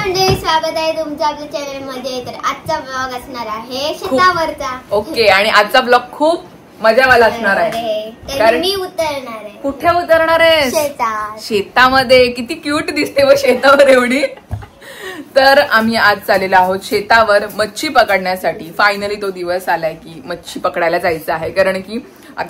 मंडळी, स्वागत आहे तुमचं आपल्या चॅनल मध्ये. तर आजचा ब्लॉग असणार आहे शेतावरचा. ओके, आणि आजचा ब्लॉग खूप मजावाला असणार आहे. कारण मी उतरणार आहे. कुठे उतरणार आहे? शेतामध्ये. किती क्यूट दिसते व शेतावर एवढी. तर आम्ही आज चाललेलो आहोत शेतावर मच्छी पकडण्यासाठी. फायनली तो दिवस आलाय की मच्छी पकडायला जायचं आहे. कारण की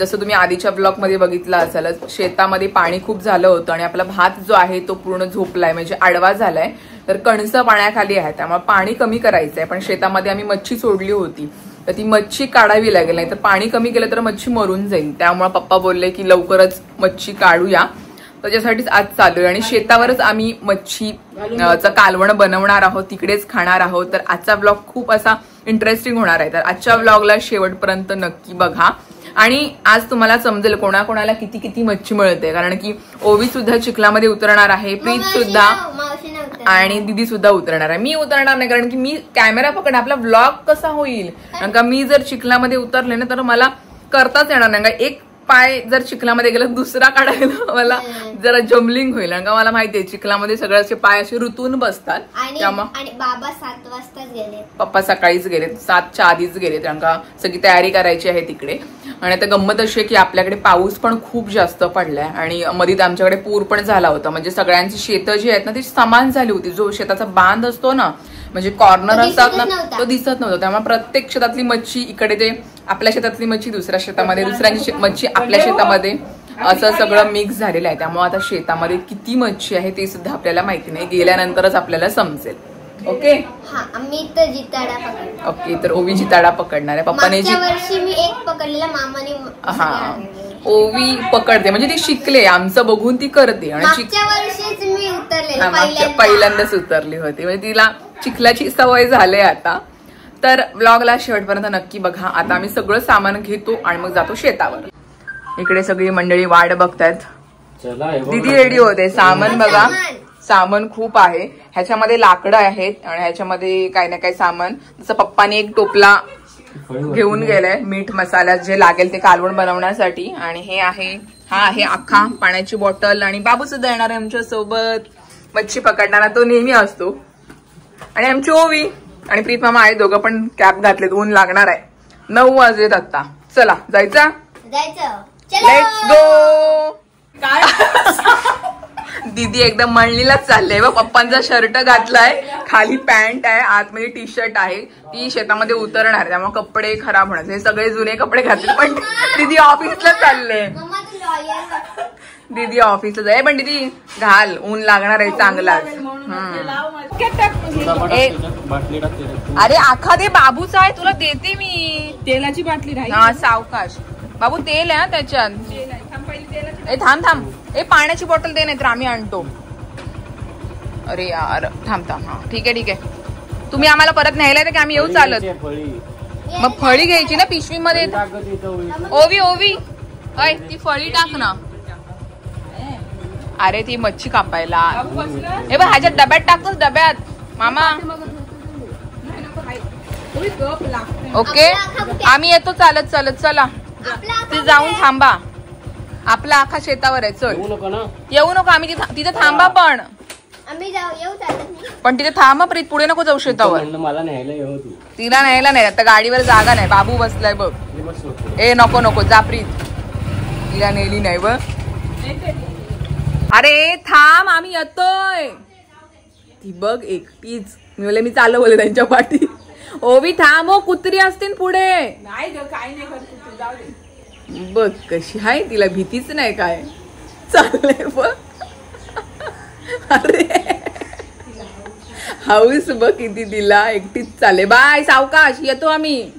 जसं तुम्ही आधीच्या ब्लॉग मध्ये बघितलं असेल, शेतामध्ये पाणी खूप झालं होतं आणि आपला भात जो आहे तो पूर्ण झोपलाय, म्हणजे आडवा झालाय. तर कणसं पाण्याखाली आहे, त्यामुळे पाणी कमी करायचंय. पण शेतामध्ये आम्ही मच्छी सोडली होती, तर ती मच्छी काढावी लागेल, नाही तर पाणी कमी केलं तर मच्छी मरून जाईल. त्यामुळे पप्पा बोलले की लवकरच मच्छी काढूया. त्याच्यासाठीच आज चालू आहे आणि शेतावरच आम्ही मच्छीचं कालवण बनवणार आहोत, तिकडेच खाणार आहोत. तर आजचा ब्लॉग खूप असा इंटरेस्टिंग होणार आहे. तर आजच्या ब्लॉगला शेवटपर्यंत नक्की बघा आणि आज तुम्हाला समजेल कोणाकोणाला किती किती मच्छी मिळते. कारण की ओवी सुद्धा चिखलामध्ये उतरणार आहे, प्रीत सुद्धा आणि दीदी सुद्धा उतरणार आहे. मी उतरणार नाही, कारण की मी कॅमेरा पकड, आपला ब्लॉग कसा होईल. कारण का मी जर चिखलामध्ये उतरले ना तर मला करताच येणार नाही. एक पाय जर चिखलामध्ये गेला, दुसरा काढायला मला जरा जम्बलिंग होईल. कारण का मला माहितीये चिखलामध्ये सगळे असे पाय असे रुतून बसतात. आणि बाबा 7 वाजताच गेले, पप्पा सकाळीच गेले, 7च्या आधीच गेले. कारण का सगळी तयारी करायची आहे तिकडे. आणि आता गंमत अशी आहे की आपल्याकडे पाऊस पण खूप जास्त पडलाय आणि मध्ये आमच्याकडे पूर पण झाला होता. म्हणजे सगळ्यांची शेतं जी आहेत ना ती समान झाली होती. जो शेताचा बांध असतो ना, म्हणजे कॉर्नर असतात ना, तो दिसत नव्हता. त्यामुळे प्रत्येक शेतातली मच्छी इकडे, ते आपल्या शेतातली मच्छी दुसऱ्या शेतामध्ये, दुसऱ्यांची मच्छी आपल्या शेतामध्ये, असं सगळं मिक्स झालेलं आहे. त्यामुळे आता शेतामध्ये किती मच्छी आहे ते सुद्धा आपल्याला माहिती नाही, गेल्यानंतरच आपल्याला समजेल. ओके, आम्ही तर जिताडा पकडणार. ओके, तर ओवी जिताडा पकडणार आहे. पप्पाने वर्षी मी एक पकडलेला, मामाने. हा, ओवी पकडते म्हणजे ती शिकले, आमचं बघून ती करते. आणि वर्षीच मी उतरले, पहिल्यांदाच उतरली होती, म्हणजे तिला चिखलाची सवय झाली आता. तर ब्लॉगला शेवटपर्यंत नक्की बघा. आता आम्ही सगळं सामान घेतो आणि मग जातो शेतावर. इकडे सगळी मंडळी वाट बघतायत. दीदी रेडी होते. सामान बघा, सामान खूप आहे. ह्याच्यामध्ये लाकडं आहेत आणि ह्याच्यामध्ये काही ना काही सामान. जसं पप्पाने एक टोपला घेऊन गेलाय मीठ मसाला जे लागेल ते कालवण बनवण्यासाठी. आणि हे आहे, हा आहे अख्खा पाण्याची बॉटल. आणि बाबू सुद्धा येणार आहे आमच्या सोबत, मच्छी पकडणारा, तो नेहमी असतो. आणि आमची ओवी आणि प्रीत मामा आहे, दोघं पण कॅप घातलेत, ऊन लागणार आहे. 9 वाजलेत आता. चला जायचं, लेट्स गो. काय दीदी एकदम मळणीलाच चाललंय व पप्पांचा शर्ट घातलाय, खाली पॅन्ट आहे, आतमध्ये टी शर्ट आहे. ती शेतामध्ये उतरणार, त्यामुळे कपडे खराब होणार. हे सगळे जुने कपडे घातले. पण दीदी ऑफिसला चालले, दीदी ऑफिसला जाय. पण दीदी घाल, ऊन लागणार आहे चांगलाच. अरे आखा दे, बाबूचा आहे, तुला देते मी. तेलाची बाटली राहील. हा, सावकाश बाबू, तेल आहे त्याच्यात. ए थांब, ए पाण्याची बॉटल दे, नाही तर आम्ही आणतो. अरे यार, थांब. हा ठीक आहे. तुम्ही आम्हाला परत न्यायला तर की आम्ही येऊ चालत. मग फळी घ्यायची ना पिशवीमध्ये. ओवी अय, ती फळी टाक ना. अरे ती मच्छी कापायला. हे बघ, ह्याच्यात डब्यात टाकतोस, डब्यात मामा. ओके, आम्ही येतो चालत. चला, ती जाऊन थांबा. आपला आखा शेतावर आहे. चल, येऊ नको, आम्ही तिथे थांबा. पण तिथे थांबा प्रीत, पुढे नको जाऊ शेतावर. तिला न्यायला नाही, आता गाडीवर जागा नाही, बाबू बसलाय बघ. ए नको जा प्रीत, तिला नेली नाही बघ. अरे थांब, आम्ही येतोय. ती बघ एकटीच. मी चालू बोलले त्यांच्या पाठी. ओवी थांब, हो कुत्री असतील पुढे. नाही ग, काही नाही करत, जाऊ दे. बघ कशी आहे, तिला भीतीच नाही काय. चाललंय बघ. अरे हाऊस बघ किती तिला, एकटीच चालले. बाय, सावकाश, येतो आम्ही.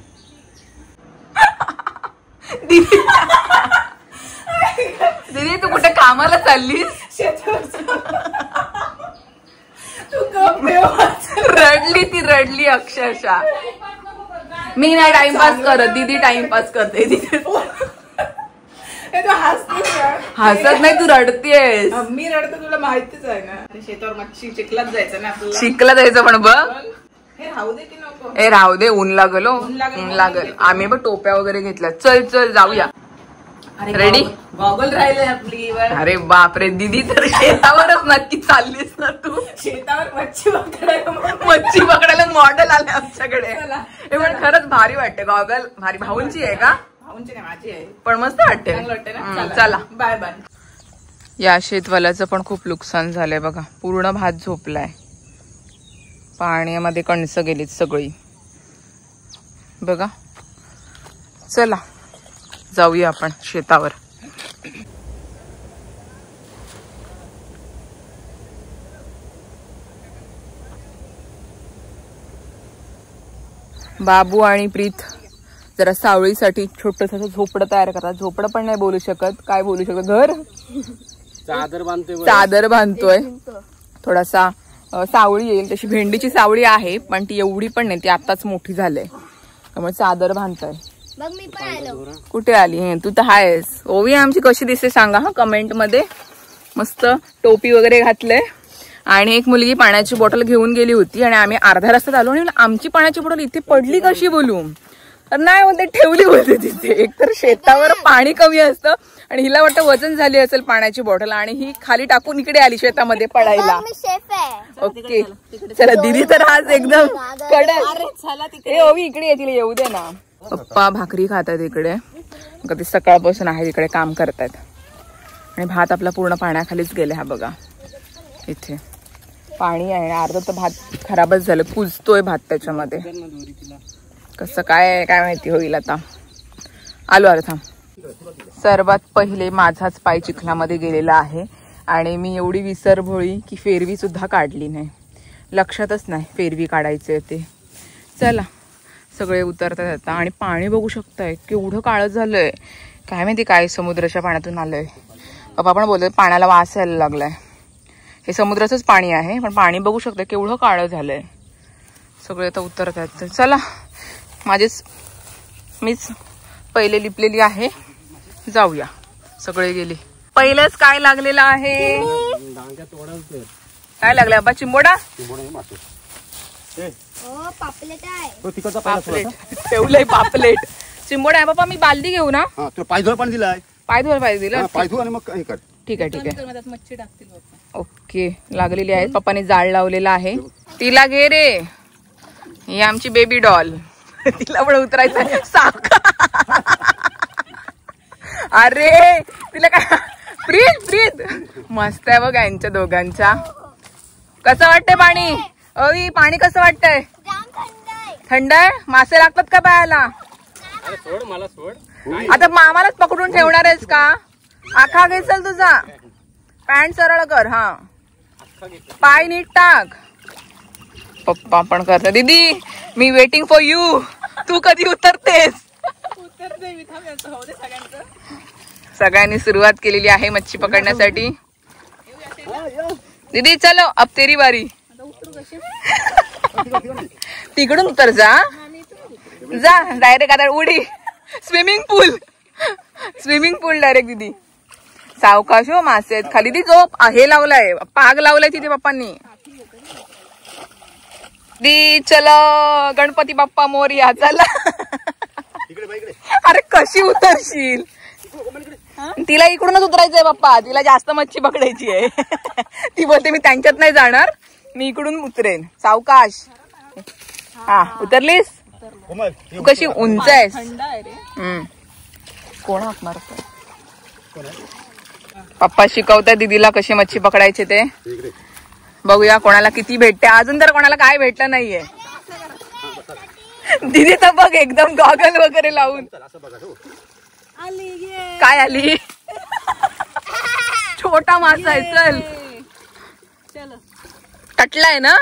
दीदी तू कुठे कामाला चाललीस? रडली अक्षरशः. मी नाही टाइमपास करत, दीदी टाइमपास करते. हसत नाही, तू रडतेस. मी रडते, तुला माहितीच आहे ना. शेतावर मच्छी चिखलात जायचं ना, चिखला जायचं. पण बघ, हे राहू दे की नको. ए राहू दे, ऊन लागल. आम्ही बघ टोप्या वगैरे घेतल्या. चल जाऊया. रेडी? गॉगल राहिले आपली. अरे बापरे दीदी, तर शेतावरच नक्की चाललीस ना तू? शेतावर मच्छी पकडायला मॉडेल आले आमच्याकडे. हे पण खरंच भारी वाटते. गॉगल भारी. भाऊंची आहे का? भाऊंची नाही, माझी आहे. पण मस्त वाटते. चला बाय बाय. या शेतवाल्याचं पण खूप नुकसान झालंय बघा. पूर्ण भात झोपलाय, पाण्यामध्ये कणसं गेलीत सगळी बघा. चला जाऊया आपण शेतावर. बाबू आणि प्रीत जरा सावळीसाठी छोटस झोपडं तयार करतात. झोपडं पण नाही बोलू शकत, काय बोलू शकत, घर चादर बांधतोय. थोडासा सावळी येईल तशी. भेंडीची सावळी आहे पण ती एवढी पण नाही, ती आताच मोठी झाली त्यामुळे चादर बांधतोय. कुठे आली तू? तर आहेस. ओवी आमची कशी दिसते सांगा हा कमेंट मध्ये. मस्त टोपी वगैरे घातलंय. आणि एक मुलगी पाण्याची बॉटल घेऊन गेली होती आणि आम्ही अर्ध्या रस्त्यात आलो आणि आमची पाण्याची बॉटल इथे पडली कशी बोलू. नाही बोलते, ठेवली होती तिथे. एकतर शेतावर पाणी कमी असतं आणि हिला वाटतं वजन झाली असेल पाण्याची बॉटल आणि ही खाली टाकून इकडे आली शेतामध्ये पडायला. ओके चला. दीदी तर आज एकदम कडक. ओवी इकडे येतील, येऊ दे ना. पप्पा भाकरी खातात इकडे. ते सकाळपासून आहे तिकडे काम करतात. आणि भात आपला पूर्ण पाण्याखालीच गेले. हा बघा इथे पाणी आहे. अर्धा तर भात खराबच झालं, कुजतोय भात त्याच्यामध्ये. कसं काय काय माहिती होईल आता. आलो थांब. सर्वात पहिले माझाच पाय चिखलामध्ये गेलेला आहे आणि मी एवढी विसरभोळी की फेरवी सुद्धा काढली नाही. लक्षातच नाही फेरवी काढायचे ते. चला सगळे उतरतात आता. आणि पाणी बघू शकताय केवढं काळं झालंय. काय माहिती काय समुद्राच्या पाण्यातून आलंय. पप्पा पण बोलतोय पाण्याला वास यायला लागलाय. हे समुद्राचंच पाणी आहे पण पाणी बघू शकताय केवढं काळं झालंय. सगळे आता उतरतात. तर चला मीच पहिले लिपलेली आहे. जाऊया. सगळे गेले. पहिलंच काय लागलेलं आहे? काय लागलं बाबा? चिंबोडा. पापलेट ठेवलंय. पापलेट चिंबोडा आहे बाबा. मी बालदी घेऊ ना? पाय धुवायला पाणी दिलाय. पाय धुवायला पाहिजे दिलं. पाय धुवा आणि मग काय कर. ठीक आहे ठीक आहे. मच्छी टाकतील. ओके लागलेली आहे. पप्पाने जाळ लावलेला आहे. तिला घे रे. ही आमची बेबी डॉल. तिला पण उतरायचं आहे. अरे तिला काय प्रीत मस्त आहे बघ यांच्या दोघांच्या. कसं वाटतंय पाणी? अवी पाणी कसं वाटतंय? थंड आहे. मासे लागतात का पायाला? आता मामालाच पकडून ठेवणार आहेस का? आखा घेचल तुझा. पॅन्ट सरळ कर. हा पाय नीट टाक. पप्पा पण करते. दीदी मी वेटिंग फॉर यू. तू कधी उतरतेस? सगळ्यांनी सुरुवात केलेली आहे मच्छी पकडण्यासाठी. दीदी चलो अब तेरी बारी. तिकडून उतर. जा डायरेक्ट. आता उडी. स्विमिंग पूल डायरेक्ट. दीदी सावकाश हो. मासे आहेत खाली. ती झोप हे लावलाय, पाग लावलाय तिथे पप्पांनी. दी चलो गणपती बाप्पा मोरया. चला. अरे कशी उतरशील? तिला इकडूनच उतरायचंय बाप्पा. तिला जास्त मच्छी पकडायची आहे. ती बोलते मी त्यांच्यात नाही जाणार, मी इकडून उतरेन. सावकाश. हा उतरलीस? तू कशी उंच आहेस. कोण असणार? पप्पा शिकवताय दीदीला कशी मच्छी पकडायचे ते. बघूया कोणाला किती भेटते. अजून तर कोणाला काय भेटलं नाहीये. दीदी तर बघ एकदम गॉगल वगैरे लावून. काय आली? छोटा मासा आहे. चल कटलाय ना?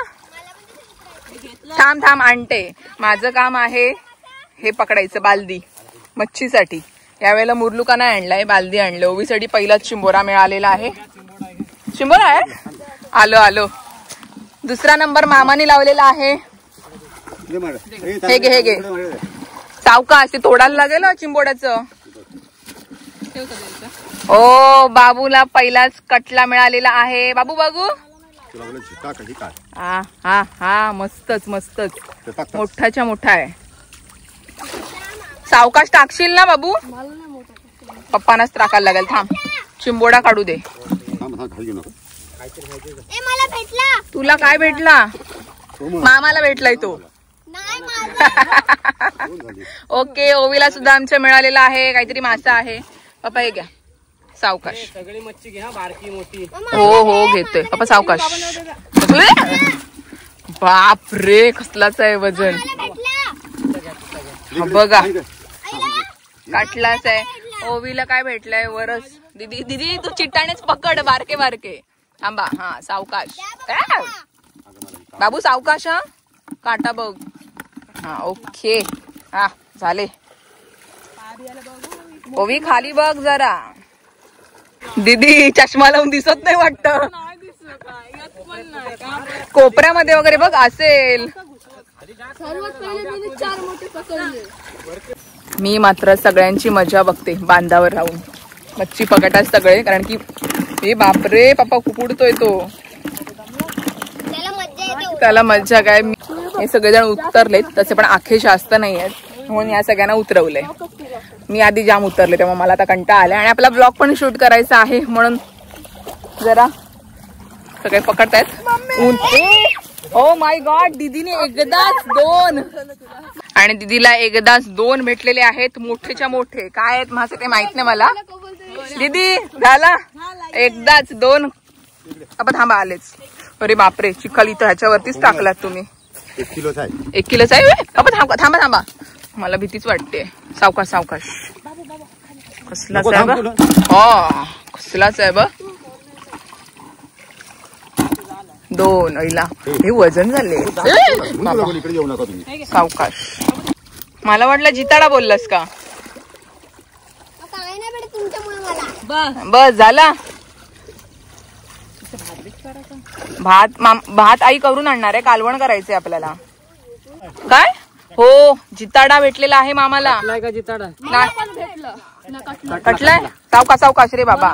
थांब आणते. माझं काम आहे हे पकडायचं बालदी मच्छीसाठी. यावेळेला मुरलुका नाही आणलाय, बालदी आणलं. ओवीसाठी पहिलाच चिंबोरा मिळालेला आहे. चिंबोरा आहे. आलो. दुसरा नंबर मामाने लावलेला आहे. हे घे. सावकाश. ते तोडायला लागेल चिंबोड्याचं. ओ बाबूला पहिलाच कटला मिळालेला आहे. बाबू बघू. हा मस्तच मोठाच्या मोठा आहे. सावकाश टाकशील ना बाबू? पप्पांनाच टाकायला लागेल. थांब, चिंबोडा काढू दे. मला भेटला. तुला काय भेटला? मामाला भेटलाय तो. ओके, ओवीला सुद्धा आमच्या मिळालेला आहे काहीतरी मासा आहे. पप्पा हे घ्या, सावकाश. सगळी मच्छी घ्या, बारकी मोठी. हो घेतोय पप्पा, सावकाश. बाप रे, कसलाच आहे वजन बघा, काटलाच आहे. ओवीला काय भेटलंय? वरस. दीदी दीदी तू चिट्टानेच पकड, बारके बारके. थांबा, हा सावकाश. बाबू सावकाश, हा काटा बघ. हा ओके, हा झाले. ओवी खाली बघ जरा. दीदी चष्मा लावून दिसत नाही वाटत. कोपऱ्यामध्ये वगैरे बघ असेल. मी मात्र सगळ्यांची मजा बघते बांधावर राहून. मच्छी पकडतात सगळे, कारण की हे बापरे पप्पा खूप उडतोय तो. त्याला मज्जा काय. हे सगळेजण उतरलेत, तसे पण आखे जास्त नाही आहेत म्हणून या सगळ्यांना उतरवलंय. मी आधी जाम उतरले, तेव्हा मला आता कंटाळा आलाय आणि आपला ब्लॉग पण शूट करायचा आहे म्हणून जरा सगळे पकडतायत. ओ माय गॉड, दीदीने एकदाच 2 आणि दीदीला एकदाच 2 भेटलेले आहेत. मोठेच्या मोठे काय आहेत माझं ते माहित नाही मला. दीदी झाला एकदाच 2. आपण थांबा आलेच. अरे बापरे, चिखल इथं ह्याच्यावरतीच टाकलात तुम्ही. 1 किलोचा आहे. 1 किलोचा आहे. आपण थांबा थांबा थांबा, मला भीतीच वाटते. सावकाश सावकाश. कसलाच आहे बघ. हो कसलाच आहे बघ. 2 ऐला हे वजन झाले. सावकाश. मला वाटलं जिताडा बोललास का? काय नाही भेटत तुमच्यामुळे मला. बस झाला. भात आई करून आणणार आहे. कालवण करायचंय आपल्याला. काय? हो जिताडा भेटलेला आहे मामाला. कटलाय. सावकाश सावकाश रे बाबा.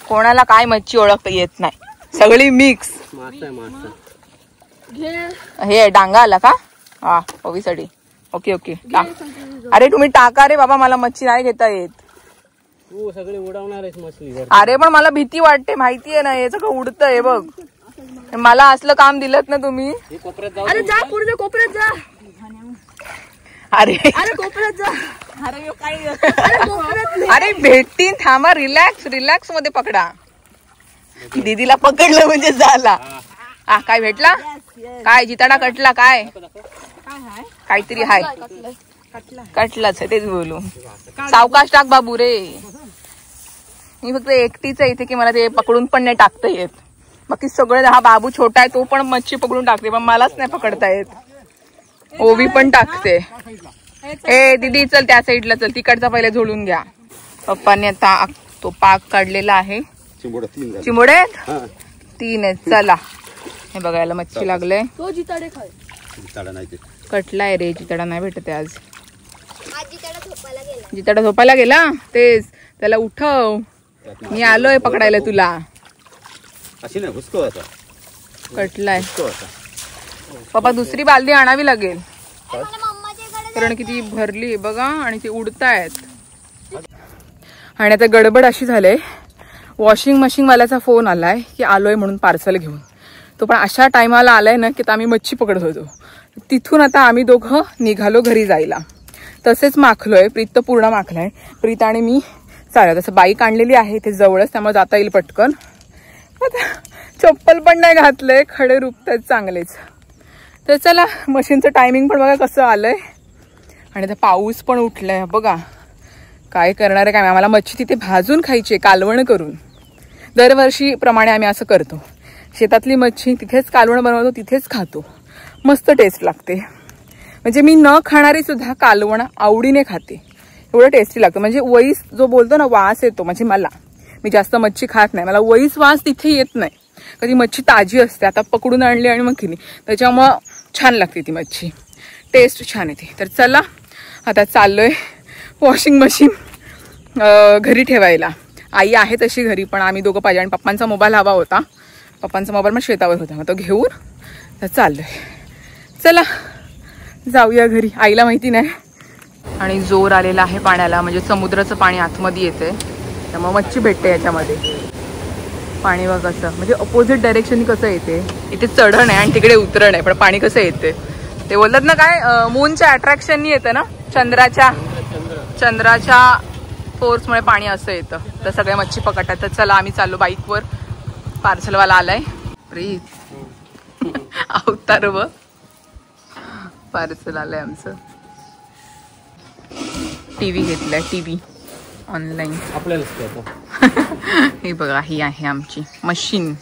कोणाला काय मच्छी ओळखता येत नाही, सगळी मिक्स. हे डांगा आला का? हा ओवीसाठी. Okay okay. अरे तुम्ही टाका रे बाबा, मला मच्छी नाही घेता येत. तू सगळे उडवणारच मछली. अरे पण मला भीती वाटते, माहितीये ना हे सगळं उडतंय बघ. मला असलं काम दिलत ना तुम्ही. अरे जा पुढे, कोपऱ्यात जा. अरे कोपऱ्यात जा. अरे भेटतीन, थांबा. रिलॅक्स रिलॅक्स मध्ये पकडा. दीदीला पकडलं म्हणजे झाला. हा काय भेटला? काय जिताडा कटला? काय काहीतरी हाय. कटलाच आहे तेच बोलू. सावकाश टाक बाबू रे. मी फक्त एकटीच आहे इथे की मला ते पकडून पण नाही टाकता येत. बाकी सगळे. हा बाबू छोटा आहे, तो पण मच्छी पकडून टाकते, पण मलाच नाही पकडता येत. ओवी पण टाकते. ए दीदी चल त्या साईडला चल, तिकडचा पहिले झोडून घ्या. पप्पाने आता तो पाक काढलेला आहे. चिंबोडे आहेत 3 आहेत. चला हे बघायला मच्छी लागले. कटलाय रे, जिताडा नाही भेटत आज. जिताडा झोपायला गेला. तेच त्याला उठव, मी आलोय पकडायला तुला. कटलाय. पप्पा दुसरी बालदी आणावी लागेल कारण किती भरली बघा आणि ती उडतायत. आणि आता गडबड अशी झाले, वॉशिंग मशीन वाल्याचा फोन आलाय की आलोय म्हणून पार्सल घेऊन. तो पण अशा टायमाला आलाय ना की आम्ही मच्छी पकडत होतो. तिथून आता आम्ही दोघं निघालो घरी जायला. तसेच माखलोय. प्रीत तर पूर्ण माखलाय. प्रीत आणि मी चालत. तसं बाईक आणलेली आहे ते जवळच, त्यामुळे जाता येईल पटकन. आता चप्पल पण नाही घातलंय, खडे रुपतात चांगलेच. तर चला, मशीनचं टायमिंग पण बघा कसं आलंय. आणि आता पाऊस पण उठलाय बघा. काय करणार आहे काय. आम्हाला मच्छी तिथे भाजून खायची, कालवण करून. दरवर्षी प्रमाणे आम्ही असं करतो. शेतातली मच्छी तिथेच कालवण बनवतो, तिथेच खातो. मस्त टेस्ट लागते. म्हणजे मी न खाणारी सुद्धा कालवण आवडीने खाते, एवढं टेस्टी लागतं. म्हणजे वईस जो बोलतो ना वास येतो, म्हणजे मला, मी जास्त मच्छी खात नाही, मला वईस वास तिथे येत नाही. कधी मच्छी ताजी असते, आता पकडून आणली आणि मग केली, त्याच्यामुळं छान लागते ती मच्छी, टेस्ट छान येते. तर चला आता चाललोय वॉशिंग मशीन घरी ठेवायला. आई आहे तशी घरी, पण आम्ही दोघं पाहिजे. आणि पप्पांचा मोबाईल हवा होता, पप्पांचा मोबाईल मग शेतावर होता, मग तो घेऊन तर चाललोय. चला जाऊया घरी. आईला माहिती नाही आणि जोर आलेला आहे पाण्याला, म्हणजे समुद्राचं पाणी आतमध्ये येते, त्यामुळे मच्छी भेटते याच्यामध्ये. पाणी बघ कसं, म्हणजे अपोजिट डायरेक्शननी कसं येते. इथे चढण आहे आणि तिकडे उतरण आहे, पण पाणी कसं येते ते बोलतात ना काय, मूनच्या अट्रॅक्शननी येतं ना, चंद्राच्या फोर्समुळे पाणी असं येतं. तर सगळ्या मच्छी पकडतात. तर चला आम्ही चाललो बाईकवर. पार्सलवाला आलाय. प्रीत अवतार व पार्सल आलंय आमचं. टीव्ही घेतलाय, टीव्ही ऑनलाईन आपल्याला. हे बघा, ही आहे आमची machine.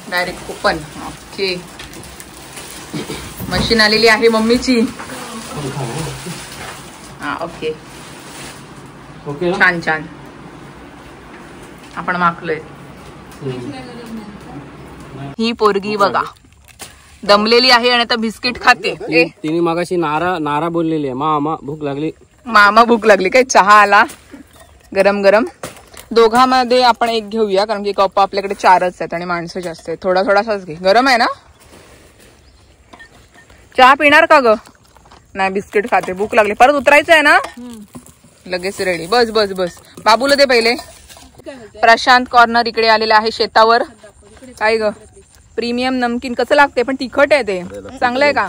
Direct open. Okay, machine आलेली आहे मम्मीची. हा ओके, ओके छान छान. आपण मागलोय. ही पोरगी बघा दमलेली आहे आणि आता बिस्किट खाते. तिने मगाशी नारा बोललेली आहे, मामा भूक लागली. मामा भूक लागली काय. चहा आला गरम गरम. दोघांमध्ये आपण एक घेऊया, कारण की कप आपल्याकडे 4च आहेत आणि माणसं जास्त आहेत. थोडा थोडासाच घे. गरम आहे ना. चहा पिणार का ग. नाही, बिस्किट खाते. भूक लागली. परत उतरायचं आहे ना. लगेच रेडी. बस बस बस. बाबूला दे पहिले. प्रशांत कॉर्नर इकडे आलेला आहे शेतावर. काय ग, प्रीमियम नमकीन. कसं लागते पण तिखट आहे ते. चांगलं आहे का.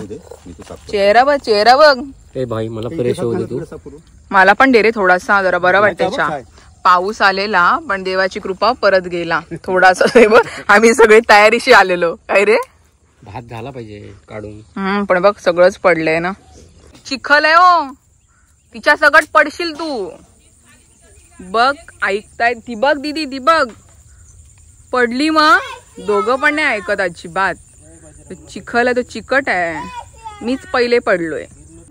चेहरा बघ, चेहरा बघ. ए भाई मला फ्रेश होऊ दे तू. मला पण दे रे थोडासा, जरा बरं वाटतं चहा. पाऊस आलेला पण देवाची कृपा परत गेला. थोडासा आम्ही सगळे तयारीशी आलेलो. काय रे, भात झाला पाहिजे काढून. पण बघ सगळंच पडलंय ना. चिखल आहे हो. तिच्या सगळं पडशील तू. बघ ऐकताय ती. बघ दीदी, ती बघ पडली. मग दोघं पण नाही ऐकत अजिबात. चिखल आहे तो, चिकट आहे. मीच पहिले पडलोय.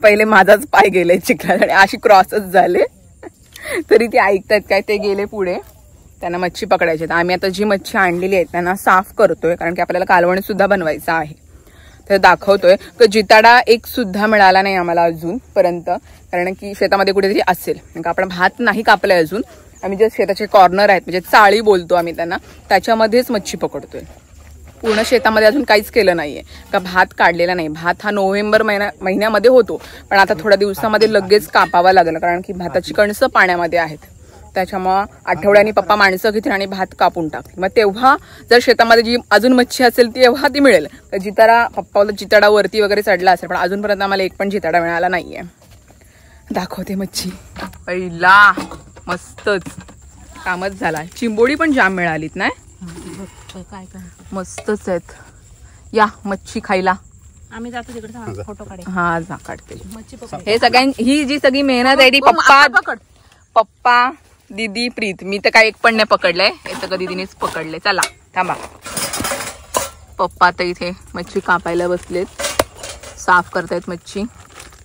पहिले माझाच पाय गेले चिखलात आणि अशी क्रॉसच झाले. तरी ते ऐकतात काय. ते गेले पुढे. त्यांना मच्छी पकडायची. आम्ही आता जी मच्छी आणलेली आहे त्यांना साफ करतोय, कारण की आपल्याला कालवण सुद्धा बनवायचं आहे. तर दाखवतोय की जिताडा एक सुद्धा मिळाला नाही आम्हाला अजूनपर्यंत, कारण की शेतामध्ये कुठेतरी असेल. कारण आपण भात नाही कापलाय अजून. आम्ही जे शेताचे कॉर्नर आहेत, म्हणजे चाळी बोलतो आम्ही त्यांना, त्याच्यामध्येच मच्छी पकडतोय. पूर्ण शेतामध्ये अजून काहीच केलं नाहीये का. भात काढलेला नाही. भात हा नोव्हेंबर महिन्यामध्ये होतो, पण आता थोड्या दिवसामध्ये लगेच कापावा लागला, कारण की भाताची कणसं पाण्यामध्ये आहेत. त्याच्यामुळं आठवड्यानी पप्पा माणसं घेतील आणि भात कापून टाकतील. मग तेव्हा जर शेतामध्ये जी अजून मच्छी असेल तेव्हा ती मिळेल. तर जिताडा पप्पाला जिताडा वरती वगैरे चढला असेल, पण अजूनपर्यंत आम्हाला एक पण जिताडा मिळाला नाहीये. दाखवते मच्छी. पहिला मस्तच कामच झाला. चिंबोडी पण जाम मिळालीत नाही. काय मस्तच आहेत. या मच्छी खायला. आम्ही जातो तिकडे फोटो काढे. हा जा काढते. हे सगळ्यांची ही जी सगळी मेहनत आहे ती पप्पा दीदी प्रीत. मी तर काय एक पण नाही पकडलंय. हे सगळं दीदीनेच पकडले. चला थांबा. पप्पा तर इथे मच्छी कापायला बसलेत, साफ करतायत मच्छी.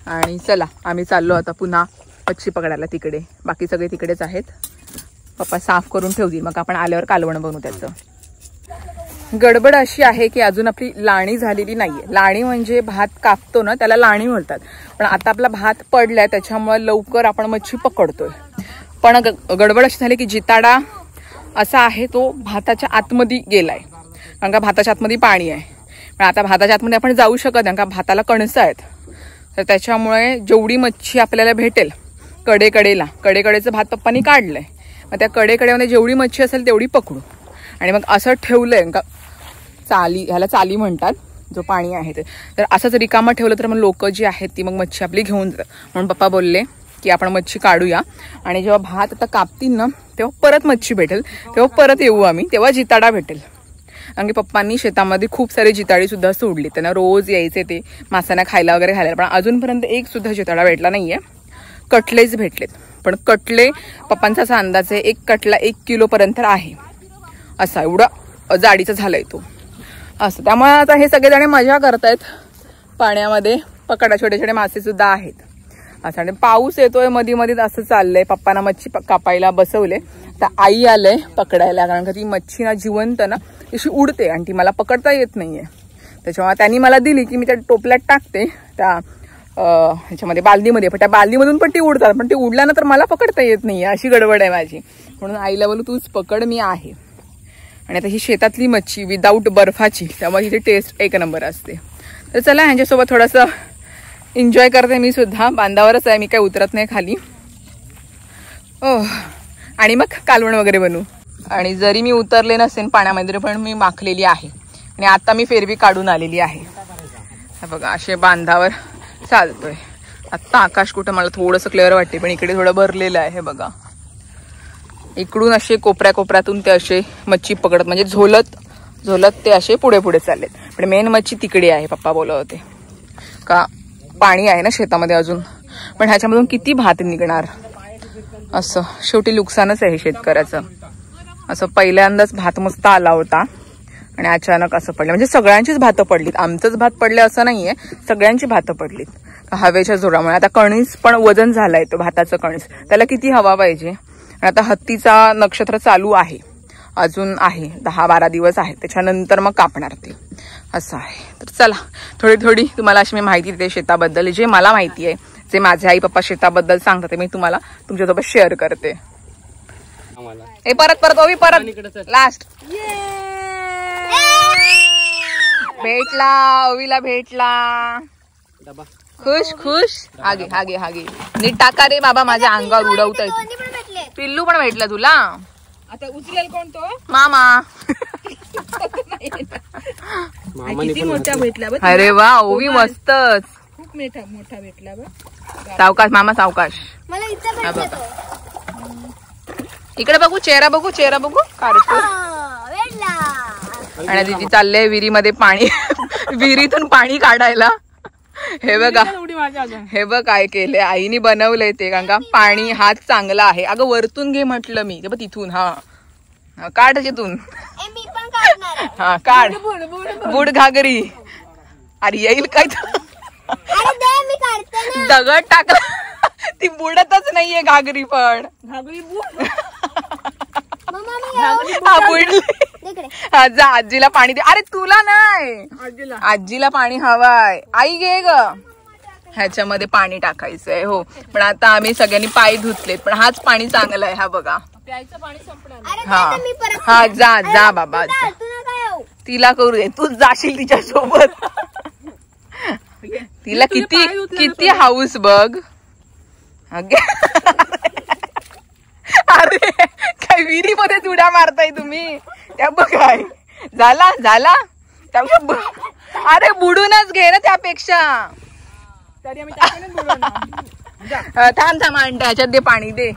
आणि चला आम्ही चाललो आता पुन्हा मच्छी पकडायला तिकडे. बाकी सगळे तिकडेच आहेत. पप्पा साफ करून ठेवतील, मग आपण आल्यावर कालवण बनवू त्याचं. गडबड अशी आहे की अजून आपली लाणी झालेली नाहीये. लाणी म्हणजे भात कापतो ना, त्याला लाणी म्हणतात. पण आता आपला भात पडलाय त्याच्यामुळे लवकर आपण मच्छी पकडतोय. पण गडबड अशी झाली की जिताडा असा आहे तो भाताच्या आतमध्ये गेलाय, कारण का भाताच्या आतमध्ये पाणी आहे. पण आता भाताच्या आतमध्ये आपण जाऊ शकत नाही, कारण का भाताला कणसं आहेत. तर त्याच्यामुळे जेवढी मच्छी आपल्याला भेटेल कडेकडेचं भात पप्पांनी काढलंय. मग त्या कडेकडेमध्ये जेवढी मच्छी असेल तेवढी पकडू. आणि मग असं ठेवलंय का चाली, ह्याला चाली म्हणतात जो पाणी आहे ते. तर असंच रिकामं ठेवलं तर मग लोक जी आहेत ती मग मच्छी आपली घेऊन जातात. म्हणून पप्पा बोलले की आपण मच्छी काढूया आणि जेव्हा भात आता कापतील ना तेव्हा परत मच्छी भेटेल, तेव्हा परत येऊ आम्ही, तेव्हा जिताडा भेटेल. कारण की पप्पांनी शेतामध्ये खूप सारे जिताडी सुद्धा सोडली. त्यांना रोज यायचे ते मासांना खायला वगैरे घालायला, पण अजूनपर्यंत एक सुद्धा जिताडा भेटला नाहीये. कटलेच भेटलेत, पण कटले पप्पांचा असा अंदाज आहे 1 कटला 1 किलोपर्यंत आहे. असा एवढा जाडीचा झालाय तो असं. त्यामुळे आता हे सगळेजण मजा करतायत पाण्यामध्ये. पकडा छोटे छोटे मासे सुद्धा आहेत असं. आणि पाऊस येतोय मध्ये मध्ये असं चाललंय. पप्पांना मच्छी कापायला बसवले, तर आई आलंय पकडायला, कारण का ती मच्छी ना जिवंत ना अशी उडते आणि ती मला पकडता येत नाहीये. त्याच्यामुळे त्यांनी मला दिली की मी त्या टोपल्यात टाकते त्या ह्याच्यामध्ये बालदीमध्ये, पण त्या बालदीमधून पण ती उडतात, पण ती उडल्यानंतर मला पकडता येत नाहीये. अशी गडबड आहे माझी. म्हणून आईला बोलू तूच पकड, मी आहे. आणि आता ही शेतातली मच्छी विदाऊट बर्फाची, त्यामुळे हिची टेस्ट 1 नंबर असते. तर चला ह्यांच्यासोबत थोडंसं एन्जॉय करते मी सुद्धा. बांधावरच आहे, मी काही उतरत नाही खाली. आणि मग कालवण वगैरे बनवू. आणि जरी मी उतरले नसेल पाण्यामध्ये पण मी माखलेली आहे. आणि आता मी फेरवी काढून आलेली आहे. बघा असे बांधावर चालतोय. आत्ता आकाश कुठं मला थोडंसं क्लिअर वाटते, पण इकडे थोडं भरलेलं आहे. बघा इकडून असे कोपऱ्या कोपऱ्यातून ते असे मच्छी पकडत, म्हणजे झोलत ते असे पुढे पुढे चाललेत. पण मेन मच्छी तिकडे आहे. पप्पा बोलत होते का पाणी आहे ना शेतामध्ये अजून, पण ह्याच्यामधून किती भात निघणार. असं शेवटी नुकसानच आहे शेतकऱ्याचं. असं पहिल्यांदाच भात मस्त आला होता आणि अचानक असं पडलं. म्हणजे सगळ्यांचीच भातं पडलीत, आमचंच भात पडले असं नाहीये, सगळ्यांची भातं पडलीत हवेच्या जोरामुळे. आता कणीस पण वजन झालाय तो भाताचं कणीस, त्याला किती हवा पाहिजे. आणि आता हत्तीचा नक्षत्र चालू आहे, अजून आहे 10-12 दिवस आहे, त्याच्यानंतर मग कापणार ते. असं आहे. तर चला थोडी थोडी तुम्हाला अशी मी माहिती देते शेताबद्दल. जे मला माहिती आहे, जे माझे आई पप्पा शेताबद्दल सांगतात ते मी तुम्हाला तुमच्यासोबत शेअर करते. हे परत ओवी परत लास्ट भेटला, ओवीला भेटला. खुश हागे नीट टाका रे बाबा, माझ्या अंगावर उडवता येतो. पिल्लू पण भेटला तुला. आता उचलेल कोण तो? मामा. किती मोठा भेटला बघ. अरे वा ओवी मस्तच, खूप मोठा भेटला बघ. सावकाश मामा सावकाश. मला इथं भेटला तो. इकडे बघू, चेहरा बघू काढतो. आणि दीदी चालले विहिरीमध्ये पाणी विहिरीतून पाणी काढायला. हे बघा, हे बघ काय केलंय आईने बनवलंय ते. कारण का पाणी हात चांगला आहे. अगं वरतून घे म्हटलं मी, ते बघ तिथून. हा काढ तिथून. हा काढ. बुड घागरी. अरे येईल काय दगड टाकला, ती बुडतच नाहीये घागरी. पण घागरी बुड. हा बुडली. जा आजीला पाणी दे. अरे तुला नाही, आजीला पाणी हवाय. आई घे ग. ह्याच्यामध्ये पाणी टाकायचंय. हो पण आता आम्ही सगळ्यांनी पाय धुतलेत, पण हाच पाणी चांगला आहे. हा बघा प्यायचं पाणी संपलं. हा जा बाबा, तिला करू दे, तूच जाशील तिच्या सोबत. तिला किती हाऊस बघ. अरे काय विहिरीमध्ये उड्या मारताय तुम्ही. त्या बघाय झाला अरे बुडूनच घे ना त्यापेक्षा. थांब आणते ह्याच्यात दे पाणी दे.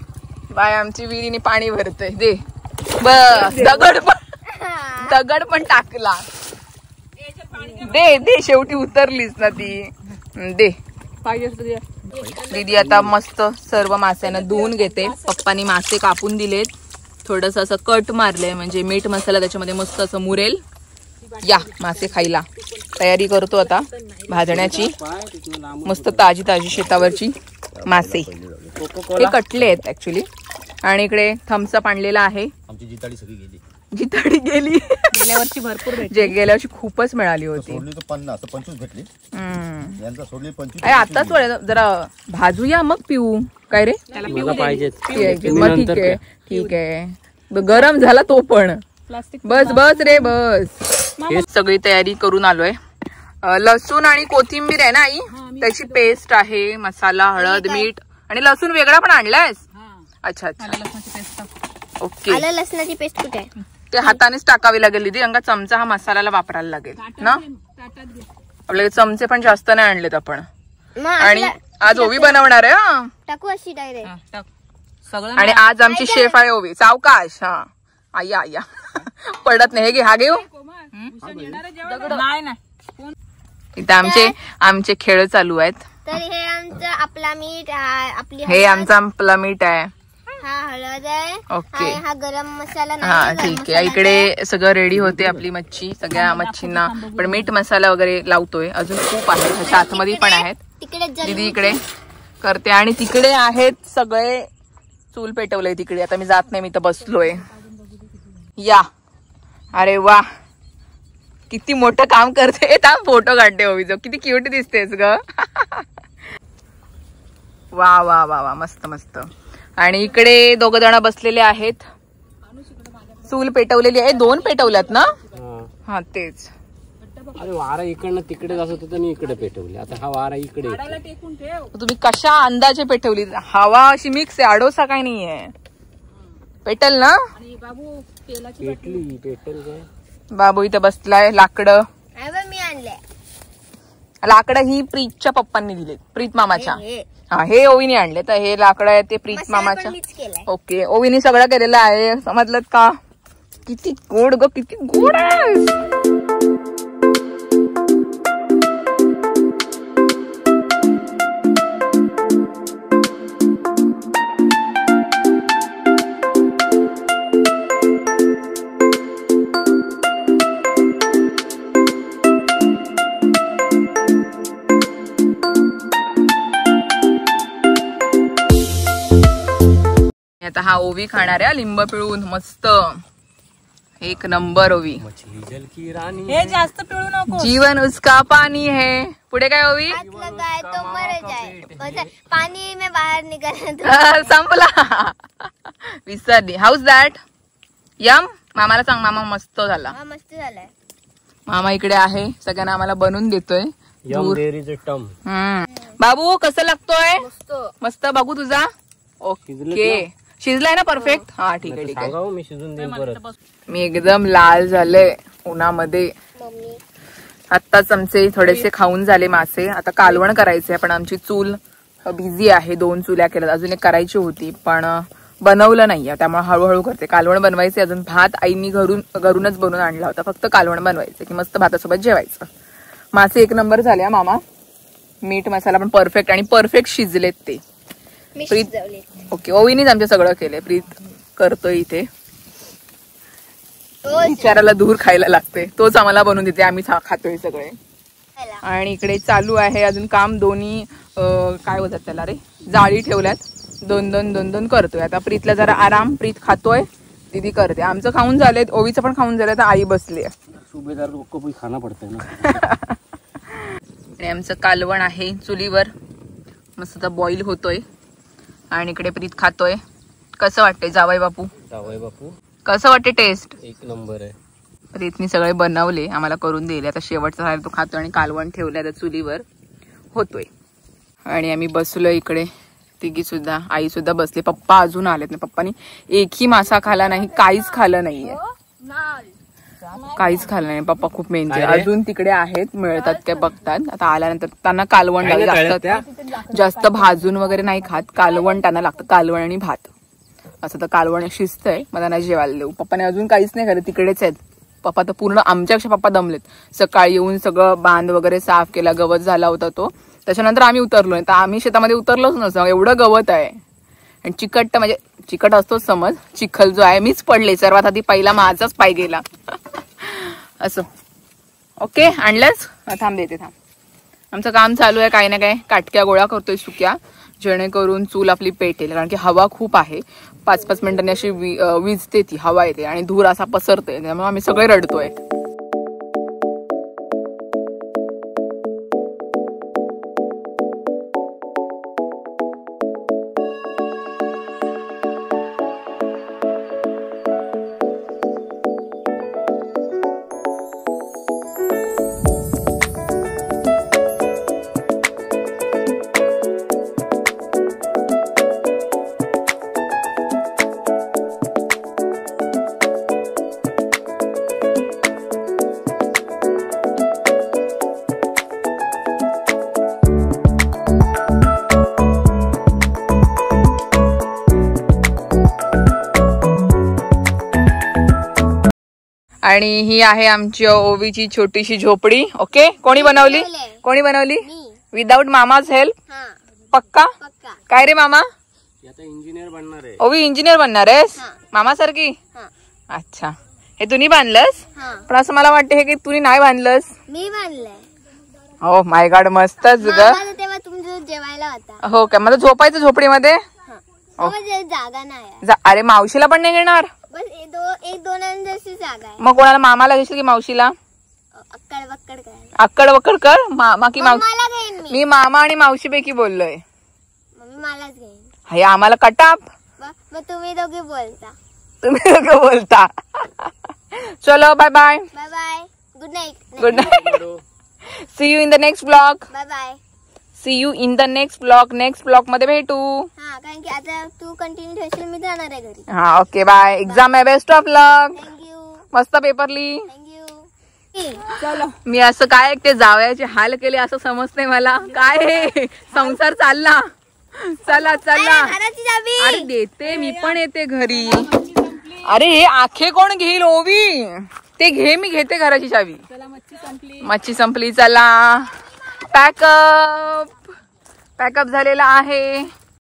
बाय आमची विहिरीने पाणी भरतय. दे बस. दगड पण टाकला. दे शेवटी उतरलीच ना ती. दे पाहिजे. दीदी आता मस्त सर्व मास्यांना धुवून घेते. पप्पानी मासे कापून दिलेत, थोडस असं कट मारलंय म्हणजे मीठ मसाला त्याच्यामध्ये मस्त असं मुरेल. या मासे खायला तयारी करतो आता भाजण्याची. मस्त ताजी शेतावरची मासे हे कटले आहेत ऍक्च्युली. आणि इकडे थम्सअप आणलेला आहे. जिताडी गेली. गेल्या वर्षी भरपूर गेल्या वर्षी खूपच मिळाली होती. 50-25 भेटली. आताच जरा भाजूया मग पिऊ. काय रे पाहिजे. मग ठीक आहे. गरम झाला तो पण. बस रे बस. सगळी तयारी करून आलोय. लसूण आणि कोथिंबीर आहे ना आई, त्याची पेस्ट आहे. मसाला, हळद, मीठ आणि लसूण वेगळा पण आणलायस. अच्छा ओके. लसणाची पेस्ट कुठे आहे? ते हातानेच टाकावी लागेल दीदी, अंगा चमचा हा मसाल्याला वापरायला लागेल ना. आपल्याकडे चमचे पण जास्त नाही आणलेत आपण. आणि आज ओवी बनवणार आहे. टाकू अशी डायरेक्ट. आणि आज आमची शेफ आहे ओवी. सावकाश. हा आया पडत नाही. हे घे, हा घेऊ. इथे आमचे खेळ चालू आहेत. तर हे आमचं आपला मीठ, हे आमचं आपला मीठ आहे. हा हळद आहे. ओके. हा गरम मसाला. हा ठीक आहे. इकडे सगळं रेडी होते आपली मच्छी. सगळ्या मच्छींना पण मीठ मसाला वगैरे लावतोय. अजून खूप आहे ह्याच्या आतमध्ये पण आहेत. दीदी इकडे करते आणि तिकडे आहेत सगळे. चूल पेटवलंय तिकडे. आता मी जात नाही, मी तर बसलोय. या अरे वा किती मोठं काम करते. फोटो काढते ओवीचो. किती क्यूट दिसतेस ग. वा मस्त. आणि इकडे 2 जण बसलेले आहेत. चूल पेटवलेली आहे. 2 पेटवल्यात ना. हा तेच. अरे वारा इकडनं तिकडे जात होतं आणि इकडे पेटवले. आता हा वारा इकडे तुम्ही कशा अंदाजे पेटवली? हवा अशी मिक्स आहे, आडोसा काय नाहीये. पेटल ना पेटेल काय. बाबू इथं बसलाय. लाकडं मी आणले. लाकडं ही प्रीतच्या पप्पांनी दिली, प्रीत मामाच्या. हा, हे ओवीने आणले. तर हे लाकडं आहे ते प्रीत मामाच्या. ओके, ओवीने सगळं केलेलं आहे. समजलं का? किती गोड ग, किती गोड आहे. आता हा ओवी खाणार आहे लिंब पिळून मस्त. एक नंबर ओवी. मछली जल की रानी. हे जास्त पिळू नको. जीवन उसका पानी है. पुढे काय ओवी? लगाए तो मर जाए, पानी में बाहर निकल. संपला. विसरली. How's that yum. मामाला सांग, मामा मस्त झाला. मस्त झालाय. मामा इकडे आहे, सगळ्यांना आम्हाला बनवून देतोय. बाबू कसं लागतोय? मस्त. बघू तुझा. ओके, शिजलाय ना परफेक्ट? हा ठीक आहे ठीक आहे. मी शिजून देईन परत. मी एकदम लाल झाले उन्हामध्ये. आत्ताच आमचे थोडेसे खाऊन झाले मासे. आता कालवण करायचे, पण आमची चूल बिझी आहे. 2 चुल्या केल्यात, अजून एक करायची होती पण बनवलं नाहीये, त्यामुळे हळूहळू करते. कालवण बनवायचे अजून. भात आईनी घरूनच बनवून आणला होता, फक्त कालवण बनवायचं की मस्त भातासोबत जेवायचं. मासे एक नंबर झाले हा मामा. मीठ मसाला पण परफेक्ट आणि परफेक्ट शिजलेत ते. प्रीत ओके, ओवीनीच आमचं सगळं केलंय. प्रीत करतोय इथे. विचाराला दूर खायला लागते, तोच आम्हाला बनवून देते, आम्ही खातोय सगळे. आणि इकडे चालू आहे अजून काम. दोन्ही काय होतात त्याला रे, जाळी ठेवल्यात. 2-2 करतोय. आता प्रीतला जरा आराम. प्रीत खातोय, दीदी करते. आमचं खाऊन झालंय, ओवीचं पण खाऊन झालंय. तर आई बसली आहे. सुभेदार को भी खाना पडतंय ना. आणि आमचं कालवण आहे चुलीवर, मस्त बॉईल होतोय. आणि इकडे प्रीत खातोय. कसं वाटतंय जावई बापू? जावई बापू कसं वाटते टेस्ट? एक नंबर आहे. प्रीतनी सगळे बनवले, आम्हाला करून दिले. आता शेवटचा झाला तो खातोय. आणि कालवण ठेवलंय आता चुलीवर होतोय. आणि आम्ही बसलोय इकडे तिघी सुद्धा. आई सुद्धा बसली. पप्पा अजून आलेत नाही. पप्पानी एकही मासा खाला नाही, काहीच खाल्लं नाहीये, काहीच खाल्लं नाही. पप्पा खूप मेहनती. अजून तिकडे आहेत, मिळतात काय बघतात. आता आल्यानंतर त्यांना कालवण लागतं. जास्त भाजून वगैरे नाही खात, कालवण त्यांना लागतं. कालवण आणि भात असं. तर कालवण शिजतंय, मग त्यांना जेवायला देऊ. पप्पाने अजून काहीच नाही खाल्लं, तिकडेच आहेत पप्पा. तर पूर्ण आमच्यापेक्षा पप्पा दमलेत. सकाळी येऊन सगळं बांध वगैरे साफ केला, गवत झाला होता तो. त्याच्यानंतर आम्ही उतरलोय. तर आम्ही शेतामध्ये उतरलोच नसतो, एवढं गवत आहे. आणि चिकट म्हणजे चिकट असतोच समज. चिखल जो आहे, मीच पडले सर्वात आधी, पहिला माझाच पाय गेला. असं. ओके, आणलंच. थांब देते, थांब. आमचं काम चालू आहे, काही ना काय काटक्या गोळा करतोय सुक्या, जेणेकरून चूल आपली पेटेल. कारण की हवा खूप आहे. 5-5 मिनिटांनी अशी विजते ती हवा येते आणि धूर असा पसरतोय. त्यामुळे आम्ही सगळे रडतोय. आणि ही आहे आमची ओवीची छोटीशी झोपडी. ओके, कोणी बनवली? कोणी बनवली? Without mama's help? पक्का? काय रे मामा? इंजिनियर बनणार आहे. ओवी इंजिनियर बनणार आहेस मामा सारखी? अच्छा, हे तुम्ही बांधलंस? पण असं मला वाटतं हे की तुम्ही नाही बांधलंस. मी बांधलंय. हो माय गॉड, मस्तच ग. तेव्हा तुमचं जेवायला होता. हो का? मला झोपायचं झोपडीमध्ये? जागा नाही. अरे मावशीला पण नाही घेणार? बस 1-2 जशी जागा आहे. मग कोणाला? मामाला घेशील की मावशीला? अक्कड वक्कड कर. मामा की मावशी? मी मामा आणि मावशी पैकी बोललोय. मलाच घेईन. हे आम्हाला कटाप. मग तुम्ही दोघे बोलता. तुम्ही दोघे बोलता. चलो bye bye. Bye bye. Good night. Good night. See you in the next blog. Bye bye. See you in the next blog. Next blog मध्ये भेटू. हा, कारण की आता तू कंटिन्यू ठेवशील, मी जाणार आहे घरी. हा ओके बाय. एक्झाम आहे. Best of luck. थँक्यू. मस्त पेपर लिही. थँक्यू. चलो मी असं काय ते जावयाचे हाल केले असं समजते मला. काय हे संसार चालला. चला चला. घराची चाबी. अरे देते, मी पण येते घरी. अरे हे आखे कोण घेईल ओवी. ते घे, मी घेते घराची चावी. मच्छी संपली. चला पॅकअप झालेला आहे.